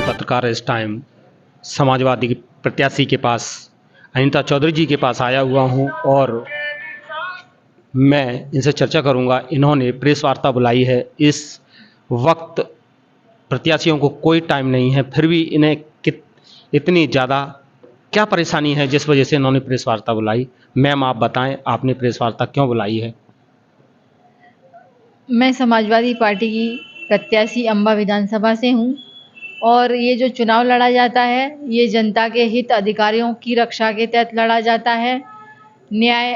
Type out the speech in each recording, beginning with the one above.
पत्रकार इस टाइम समाजवादी के प्रत्याशी के पास अनीता चौधरी जी के पास आया हुआ हूं और मैं इनसे चर्चा करूंगा। इन्होंने प्रेस वार्ता बुलाई है। इस वक्त प्रत्याशियों को कोई टाइम नहीं है, फिर भी इन्हें इतनी ज़्यादा क्या परेशानी है जिस वजह से इन्होंने प्रेस वार्ता बुलाई। मैम, आप बताएं, आपने प्रेस वार्ता क्यों बुलाई है? मैं समाजवादी पार्टी की प्रत्याशी अंबा विधानसभा से हूं और ये जो चुनाव लड़ा जाता है ये जनता के हित अधिकारियों की रक्षा के तहत लड़ा जाता है, न्याय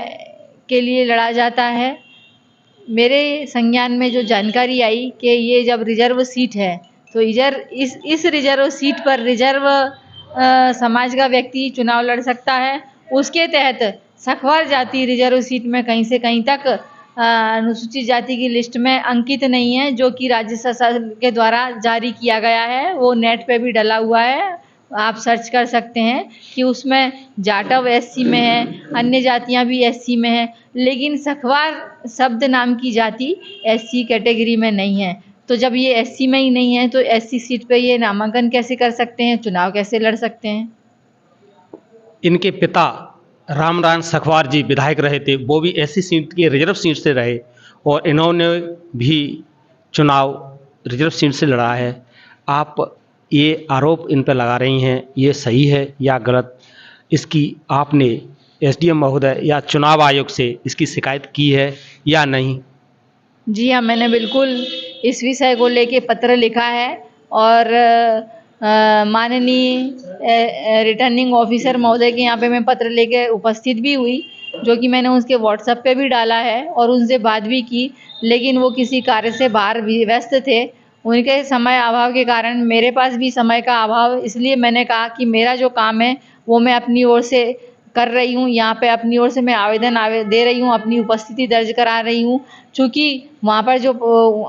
के लिए लड़ा जाता है। मेरे संज्ञान में जो जानकारी आई कि ये जब रिजर्व सीट है तो इस रिजर्व सीट पर रिजर्व समाज का व्यक्ति चुनाव लड़ सकता है। उसके तहत सखवार जाति रिजर्व सीट में कहीं से कहीं तक अनुसूचित जाति की लिस्ट में अंकित नहीं है, जो कि राज्य शासन के द्वारा जारी किया गया है। वो नेट पे भी डला हुआ है, आप सर्च कर सकते हैं कि उसमें जाटव एससी में है, अन्य जातियां भी एससी में है, लेकिन सखवार शब्द नाम की जाति एससी कैटेगरी में नहीं है। तो जब ये एससी में ही नहीं है तो एससी सीट पे ये नामांकन कैसे कर सकते हैं, चुनाव कैसे लड़ सकते हैं? इनके पिता रामरान सखवार जी विधायक रहे थे, वो भी ऐसी सीट के रिजर्व सीट से रहे और इन्होंने भी चुनाव रिजर्व सीट से लड़ा है। आप ये आरोप इन पर लगा रही हैं, ये सही है या गलत? इसकी आपने एसडीएम महोदय या चुनाव आयोग से इसकी शिकायत की है या नहीं? जी हाँ, मैंने बिल्कुल इस विषय को लेके पत्र लिखा है और माननीय रिटर्निंग ऑफिसर महोदय के यहाँ पे मैं पत्र लेके उपस्थित भी हुई, जो कि मैंने उसके व्हाट्सएप पे भी डाला है और उनसे बात भी की, लेकिन वो किसी कार्य से बाहर व्यस्त थे। उनके समय अभाव के कारण मेरे पास भी समय का अभाव, इसलिए मैंने कहा कि मेरा जो काम है वो मैं अपनी ओर से कर रही हूँ। यहाँ पे अपनी ओर से मैं आवेदन दे रही हूँ, अपनी उपस्थिति दर्ज करा रही हूँ। चूँकि वहाँ पर जो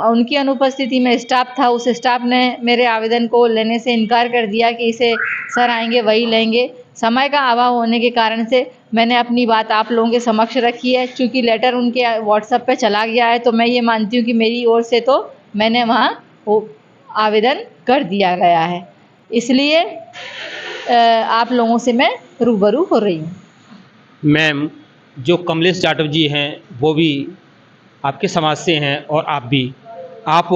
उनकी अनुपस्थिति में स्टाफ था, उस स्टाफ ने मेरे आवेदन को लेने से इनकार कर दिया कि इसे सर आएंगे वही लेंगे। समय का अभाव होने के कारण से मैंने अपनी बात आप लोगों के समक्ष रखी है। चूँकि लेटर उनके व्हाट्सएप पे चला गया है तो मैं ये मानती हूँ कि मेरी ओर से तो मैंने वहाँ वो आवेदन कर दिया गया है, इसलिए आप लोगों से मैं रूबरू हो रही हूँ। मैम, जो कमलेश जाटव जी हैं वो भी आपके समाज से हैं और आप भी, आप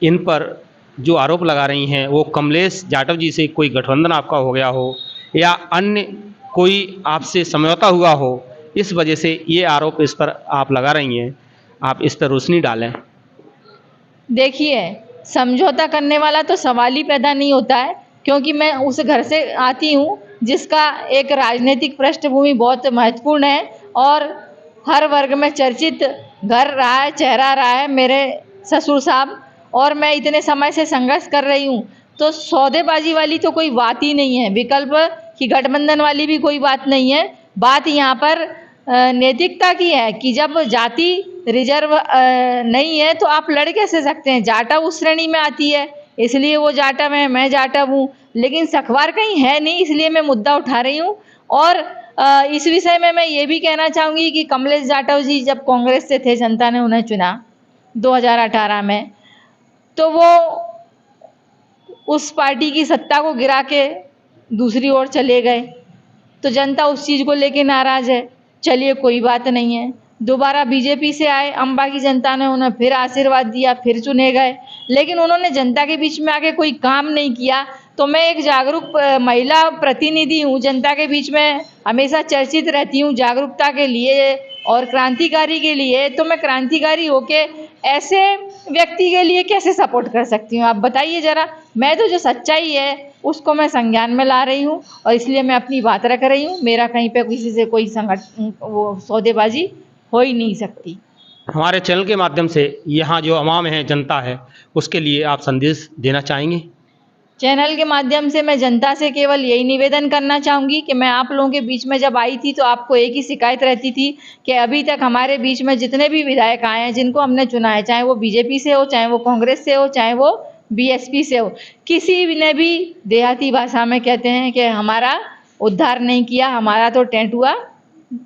इन पर जो आरोप लगा रही हैं वो कमलेश जाटव जी से कोई गठबंधन आपका हो गया हो या अन्य कोई आपसे समझौता हुआ हो, इस वजह से ये आरोप इस पर आप लगा रही हैं। आप इस पर रोशनी डालें। देखिए, समझौता करने वाला तो सवाल ही पैदा नहीं होता है, क्योंकि मैं उस घर से आती हूँ जिसका एक राजनीतिक पृष्ठभूमि बहुत महत्वपूर्ण है और हर वर्ग में चर्चित घर रहा है, चेहरा रहा है मेरे ससुर साहब, और मैं इतने समय से संघर्ष कर रही हूँ। तो सौदेबाजी वाली तो कोई बात ही नहीं है, विकल्प की गठबंधन वाली भी कोई बात नहीं है। बात यहाँ पर नैतिकता की है कि जब जाति रिजर्व नहीं है तो आप लड़ कैसे सकते हैं? जाटव उस श्रेणी में आती है, इसलिए वो जाटव है, मैं जाटव हूँ, लेकिन सखवार कहीं है नहीं, इसलिए मैं मुद्दा उठा रही हूँ। और इस विषय में मैं ये भी कहना चाहूँगी कि कमलेश जाटव जी जब कांग्रेस से थे, जनता ने उन्हें चुना 2018 में, तो वो उस पार्टी की सत्ता को गिरा के दूसरी ओर चले गए, तो जनता उस चीज़ को लेके नाराज़ है। चलिए, कोई बात नहीं है। दोबारा बीजेपी से आए, अंबा की जनता ने उन्हें फिर आशीर्वाद दिया, फिर चुने गए, लेकिन उन्होंने जनता के बीच में आके कोई काम नहीं किया। तो मैं एक जागरूक महिला प्रतिनिधि हूँ, जनता के बीच में हमेशा चर्चित रहती हूँ जागरूकता के लिए और क्रांतिकारी के लिए। तो मैं क्रांतिकारी होके ऐसे व्यक्ति के लिए कैसे सपोर्ट कर सकती हूँ, आप बताइए ज़रा। मैं तो जो सच्चाई है उसको मैं संज्ञान में ला रही हूँ और इसलिए मैं अपनी बात रख रही हूँ। मेरा कहीं पे किसी से कोई वो सौदेबाजी हो ही नहीं सकती। हमारे चैनल के माध्यम से यहाँ जो आवाम है, जनता है, उसके लिए आप संदेश देना चाहेंगे? चैनल के माध्यम से मैं जनता से केवल यही निवेदन करना चाहूँगी कि मैं आप लोगों के बीच में जब आई थी तो आपको एक ही शिकायत रहती थी कि अभी तक हमारे बीच में जितने भी विधायक आए हैं जिनको हमने चुना है, चाहे वो बीजेपी से हो, चाहे वो कांग्रेस से हो, चाहे वो बीएसपी से हो, किसी ने भी देहाती भाषा में कहते हैं कि हमारा उद्धार नहीं किया, हमारा तो टेंटुआ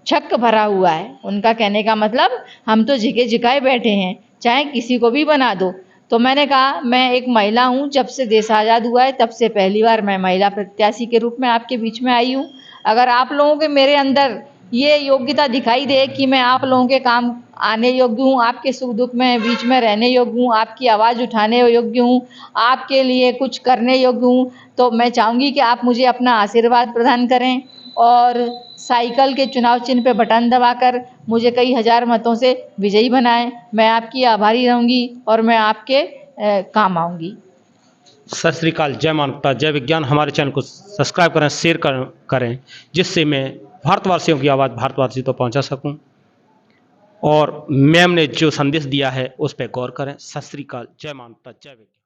छक भरा हुआ है। उनका कहने का मतलब हम तो झिके झिकाए बैठे हैं, चाहे किसी को भी बना दो। तो मैंने कहा मैं एक महिला हूँ, जब से देश आज़ाद हुआ है तब से पहली बार मैं महिला प्रत्याशी के रूप में आपके बीच में आई हूँ। अगर आप लोगों के मेरे अंदर ये योग्यता दिखाई दे कि मैं आप लोगों के काम आने योग्य हूँ, आपके सुख दुख में बीच में रहने योग्य हूँ, आपकी आवाज़ उठाने योग्य हूँ, आपके लिए कुछ करने योग्य हूँ, तो मैं चाहूँगी कि आप मुझे अपना आशीर्वाद प्रदान करें और साइकिल के चुनाव चिन्ह पे बटन दबाकर मुझे कई हजार मतों से विजयी बनाएं। मैं आपकी आभारी रहूँगी और मैं आपके काम आऊँगी। सत श्री अकाल, जय मानवता, जय विज्ञान। हमारे चैनल को सब्सक्राइब करें, शेयर करें, जिससे मैं भारतवासियों की आवाज़ भारतवासियों तक पहुंचा सकूं। और मैम ने जो संदेश दिया है उस पर गौर करें। सत श्री अकाल, जय मानवता, जय विज्ञान।